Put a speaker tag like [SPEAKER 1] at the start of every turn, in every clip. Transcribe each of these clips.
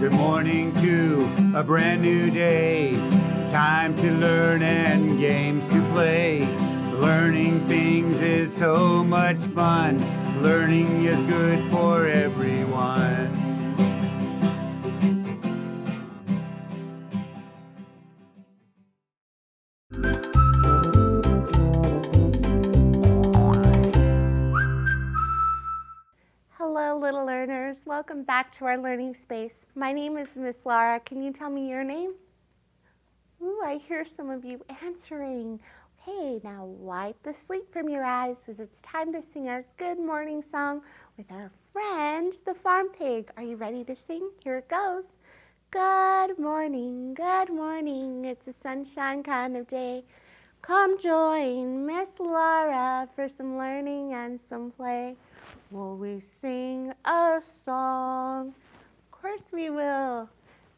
[SPEAKER 1] Good morning to a brand new day. Time to learn and games to play. Learning things is so much fun. Learning is good for everyone.
[SPEAKER 2] Hello, little learners. Welcome back to our learning space. My name is Miss Laura. Can you tell me your name? Ooh, I hear some of you answering. Hey, now wipe the sleep from your eyes as it's time to sing our good morning song with our friend, the farm pig. Are you ready to sing? Here it goes. Good morning, it's a sunshine kind of day. Come join Miss Laura for some learning and some play. Will we sing a song? Of course we will.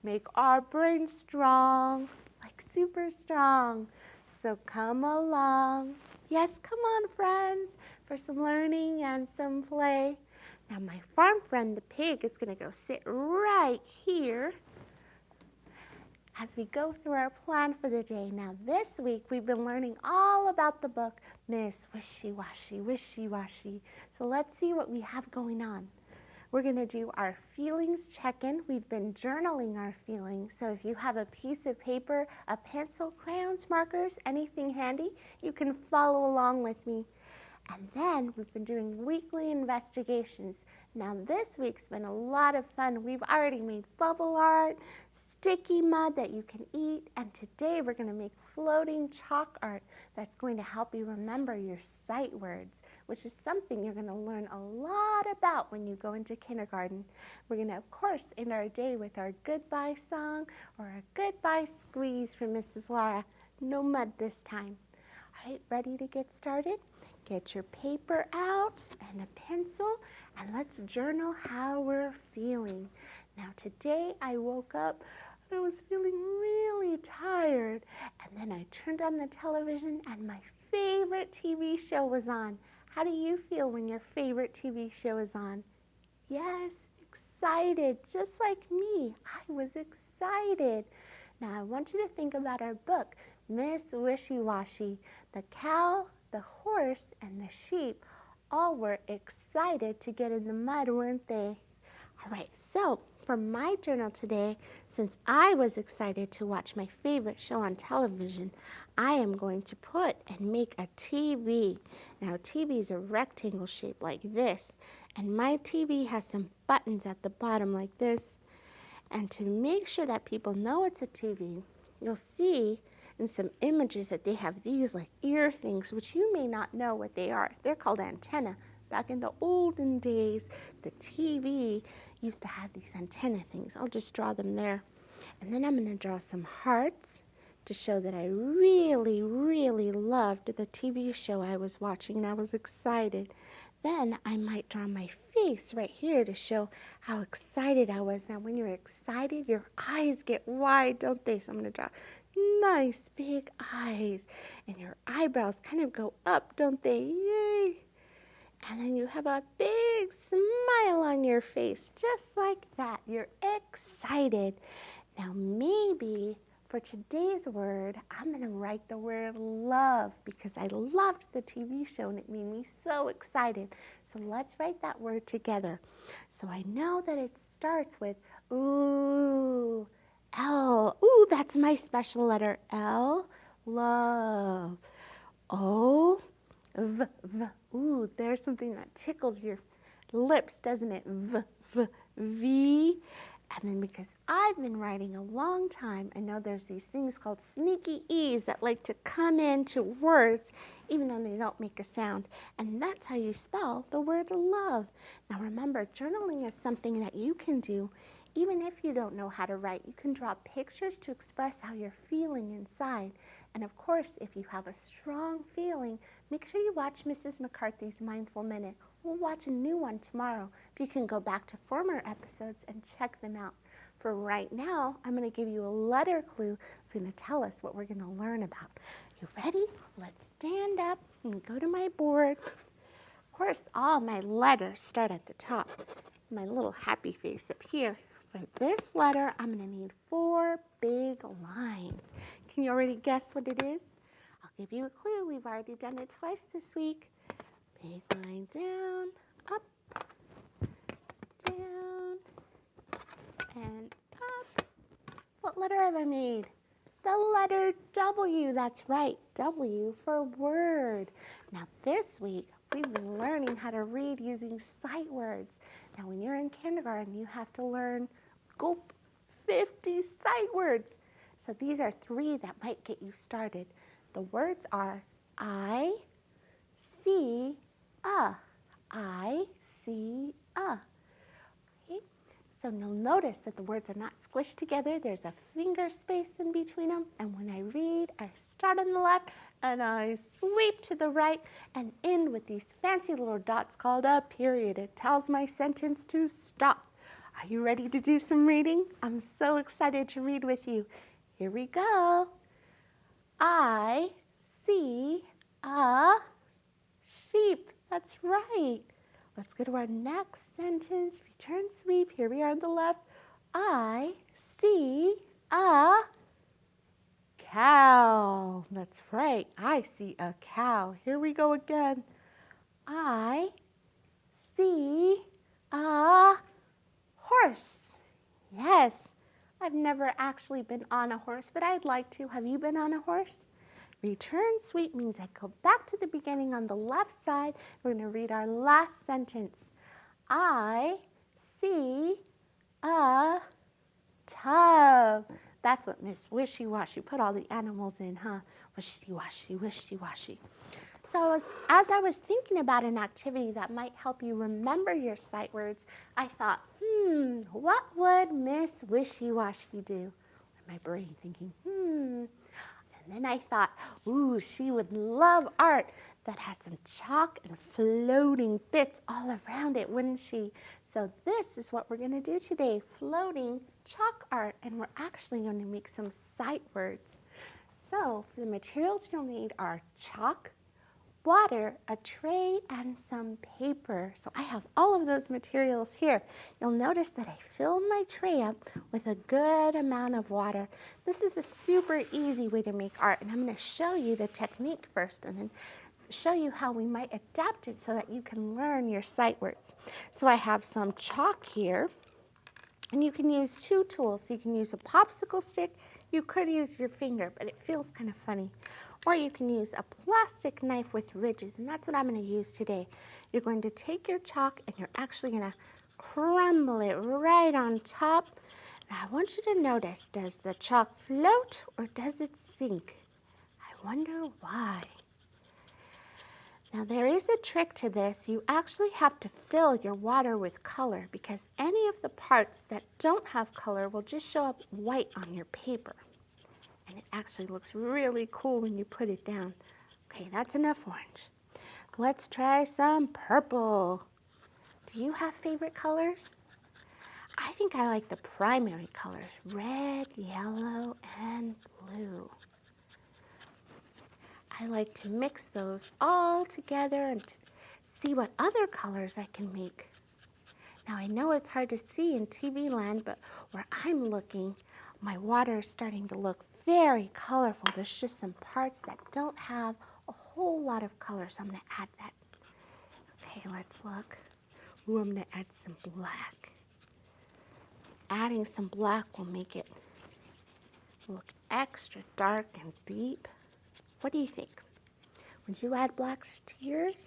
[SPEAKER 2] Make our brains strong, like super strong. So come along. Yes, come on, friends, for some learning and some play. Now my farm friend, the pig, is going to go sit right here as we go through our plan for the day. Now this week we've been learning all about the book Miss Wishy Washy, Wishy Washy. So let's see what we have going on. We're going to do our feelings check-in. We've been journaling our feelings. So if you have a piece of paper, a pencil, crayons, markers, anything handy, you can follow along with me. And then we've been doing weekly investigations. Now this week's been a lot of fun. We've already made bubble art, sticky mud that you can eat, and today we're going to make floating chalk art that's going to help you remember your sight words, which is something you're going to learn a lot about when you go into kindergarten. We're going to, of course, end our day with our goodbye song or a goodbye squeeze from Mrs. Laura. No mud this time. All right, ready to get started? Get your paper out and a pencil, and let's journal how we're feeling. Now today I woke up and I was feeling really tired, and then I turned on the television and my favorite TV show was on. How do you feel when your favorite TV show is on? Yes, excited, just like me. I was excited. Now I want you to think about our book, Miss Wishy Washy. The cow, the horse, and the sheep all were excited to get in the mud, weren't they? All right, so for my journal today, since I was excited to watch my favorite show on television, I am going to put and make a TV. Now, TV is a rectangle shape like this, and my TV has some buttons at the bottom like this. And to make sure that people know it's a TV, you'll see in some images that they have these like ear things, which you may not know what they are. They're called antenna. Back in the olden days, the TV used to have these antenna things. I'll just draw them there. And then I'm going to draw some hearts to show that I really, really loved the TV show I was watching and I was excited. Then I might draw my face right here to show how excited I was. Now when you're excited, your eyes get wide, don't they? So I'm going to draw nice big eyes, and your eyebrows kind of go up, don't they? Yay! And then you have a big smile on your face, just like that. You're excited. Now maybe for today's word, I'm going to write the word love because I loved the TV show and it made me so excited. So let's write that word together. So I know that it starts with ooh, L. Ooh, that's my special letter. L, love. O, V, V. Ooh, there's something that tickles your lips, doesn't it? V, V, V. And then because I've been writing a long time, I know there's these things called sneaky E's that like to come into words even though they don't make a sound. And that's how you spell the word love. Now remember, journaling is something that you can do even if you don't know how to write. You can draw pictures to express how you're feeling inside. And of course, if you have a strong feeling, make sure you watch Mrs. McCarthy's Mindful Minute. We'll watch a new one tomorrow. You can go back to former episodes and check them out. For right now, I'm going to give you a letter clue that's going to tell us what we're going to learn about. You ready? Let's stand up and go to my board. Of course, all my letters start at the top. My little happy face up here For this letter, I'm going to need 4 big lines. Can you already guess what it is? I'll give you a clue. We've already done it twice this week. Big line down, up, down, and up. What letter have I made? The letter W. That's right, W for word. Now this week, we've been learning how to read using sight words. Now when you're in kindergarten, you have to learn 50 sight words. So these are 3 that might get you started. The words are I, see, I, see, Okay? So you'll notice that the words are not squished together. There's a finger space in between them. And when I read, I start on the left and I sweep to the right and end with these fancy little dots called a period. It tells my sentence to stop. Are you ready to do some reading? I'm so excited to read with you. Here we go. I see a sheep. That's right. Let's go to our next sentence. Return sweep. Here we are on the left. I see a cow. That's right. I see a cow. Here we go again. I see a horse. Yes. I've never actually been on a horse, but I'd like to. Have you been on a horse? Return sweep means I go back to the beginning on the left side. We're going to read our last sentence. I see a tub. That's what Miss Wishy-Washy put all the animals in, huh? Wishy-washy, wishy-washy. So as I was thinking about an activity that might help you remember your sight words, I thought, what would Miss Wishy-Washy do? My brain thinking, And then I thought, ooh, she would love art that has some chalk and floating bits all around it, wouldn't she? So this is what we're going to do today, floating chalk art, and we're actually going to make some sight words. So for the materials you'll need are chalk, water, a tray, and some paper. So I have all of those materials here. You'll notice that I filled my tray up with a good amount of water. This is a super easy way to make art, and I'm going to show you the technique first and then show you how we might adapt it so that you can learn your sight words. So I have some chalk here, and you can use 2 tools. You can use a popsicle stick. You could use your finger, but it feels kind of funny. Or you can use a plastic knife with ridges, and that's what I'm going to use today. You're going to take your chalk and you're actually going to crumble it right on top. Now I want you to notice, does the chalk float or does it sink? I wonder why. Now there is a trick to this. You actually have to fill your water with color because any of the parts that don't have color will just show up white on your paper. And it actually looks really cool when you put it down. Okay, that's enough orange. Let's try some purple. Do you have favorite colors? I think I like the primary colors, red, yellow, and blue. I like to mix those all together and see what other colors I can make. Now I know it's hard to see in TV land, but where I'm looking, my water is starting to look very colorful. There's just some parts that don't have a whole lot of color, so I'm going to add that. Okay, let's look. Ooh, I'm going to add some black. Adding some black will make it look extra dark and deep. What do you think? Would you add black to yours?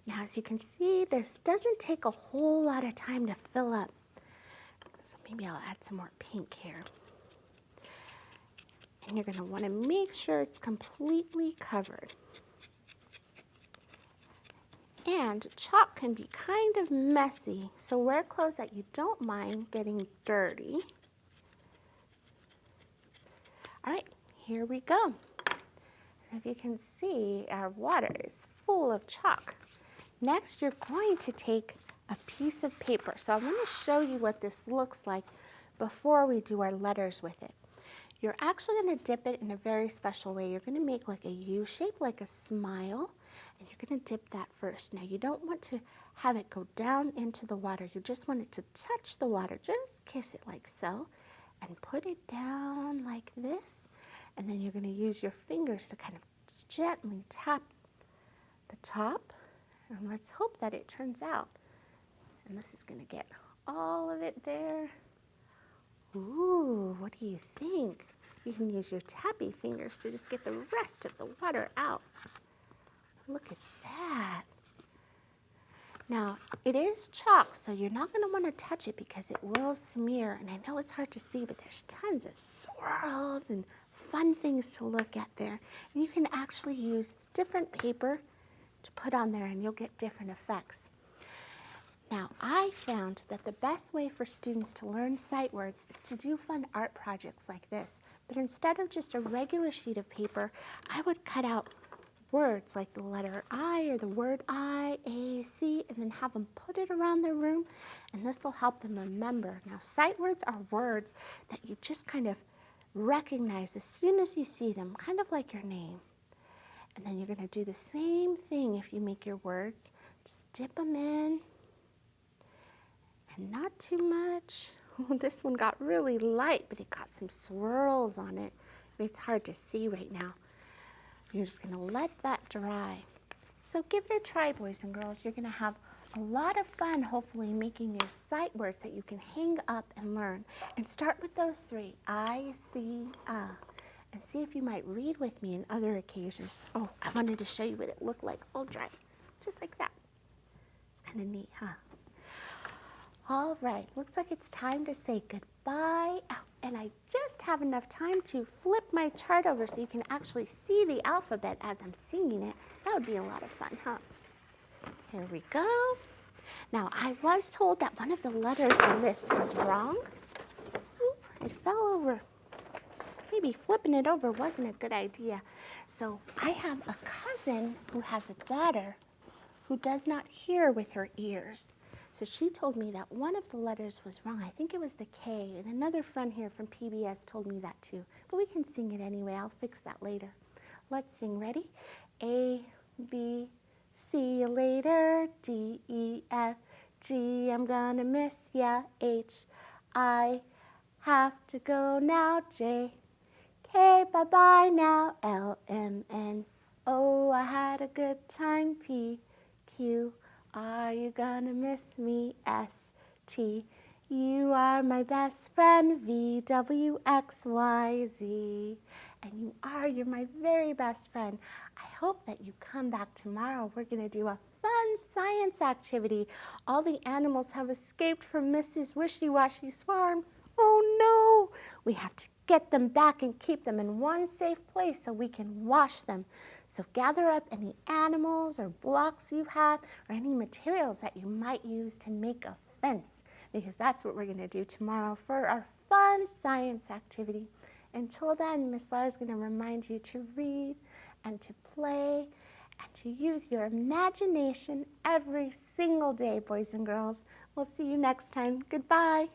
[SPEAKER 2] Now, as you can see, this doesn't take a whole lot of time to fill up. So maybe I'll add some more pink here. And you're going to want to make sure it's completely covered. And chalk can be kind of messy, so wear clothes that you don't mind getting dirty. All right, here we go. And if you can see, our water is full of chalk. Next, you're going to take a piece of paper. So I'm going to show you what this looks like before we do our letters with it. You're actually going to dip it in a very special way. You're going to make like a U shape, like a smile, and you're going to dip that first. Now, you don't want to have it go down into the water. You just want it to touch the water. Just kiss it like so and put it down like this. And then you're going to use your fingers to kind of gently tap the top. And let's hope that it turns out. And this is going to get all of it there. Ooh, what do you think? You can use your tappy fingers to just get the rest of the water out. Look at that. Now, it is chalk, so you're not going to want to touch it because it will smear. And I know it's hard to see, but there's tons of swirls and fun things to look at there. And you can actually use different paper to put on there, and you'll get different effects. Now, I found that the best way for students to learn sight words is to do fun art projects like this. But instead of just a regular sheet of paper, I would cut out words like the letter I or the word I, A, C, and then have them put it around their room, and this will help them remember. Now, sight words are words that you just kind of recognize as soon as you see them, kind of like your name. And then you're going to do the same thing if you make your words. Just dip them in, and not too much. This one got really light, but it got some swirls on it. It's hard to see right now. You're just going to let that dry. So give it a try, boys and girls. You're going to have a lot of fun, hopefully, making your sight words that you can hang up and learn. And start with those three, I, see, and see if you might read with me in other occasions. Oh, I wanted to show you what it looked like. Oh, dry, just like that. It's kind of neat, huh? All right, looks like it's time to say goodbye. Oh, and I just have enough time to flip my chart over so you can actually see the alphabet as I'm singing it. That would be a lot of fun, huh? Here we go. Now, I was told that one of the letters on this was wrong. Oop, it fell over. Maybe flipping it over wasn't a good idea. So I have a cousin who has a daughter who does not hear with her ears. So she told me that one of the letters was wrong. I think it was the K, and another friend here from PBS told me that too. But we can sing it anyway. I'll fix that later. Let's sing. Ready? A, B, see you later. D, E, F, G, I'm gonna miss ya. H, I have to go now. J, K, bye-bye now. L, M, N, O, I had a good time. P, Q, are you gonna miss me? S, T, you are my best friend. V, W, X, Y, Z. And you're my very best friend. I hope that you come back tomorrow. We're gonna do a fun science activity. All the animals have escaped from Mrs. Wishy-Washy's farm. Oh no! We have to get them back and keep them in one safe place so we can wash them. So gather up any animals or blocks you have or any materials that you might use to make a fence, because that's what we're going to do tomorrow for our fun science activity. Until then, Miss Laura's going to remind you to read and to play and to use your imagination every single day, boys and girls. We'll see you next time. Goodbye.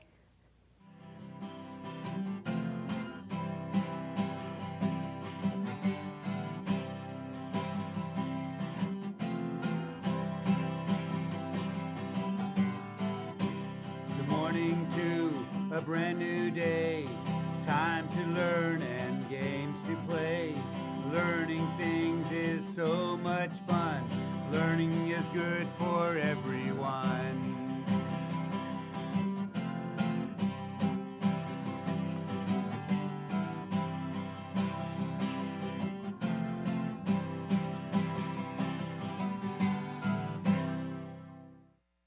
[SPEAKER 1] To a brand new day, time to learn and games to play. Learning things is so much fun. Learning is good for everyone.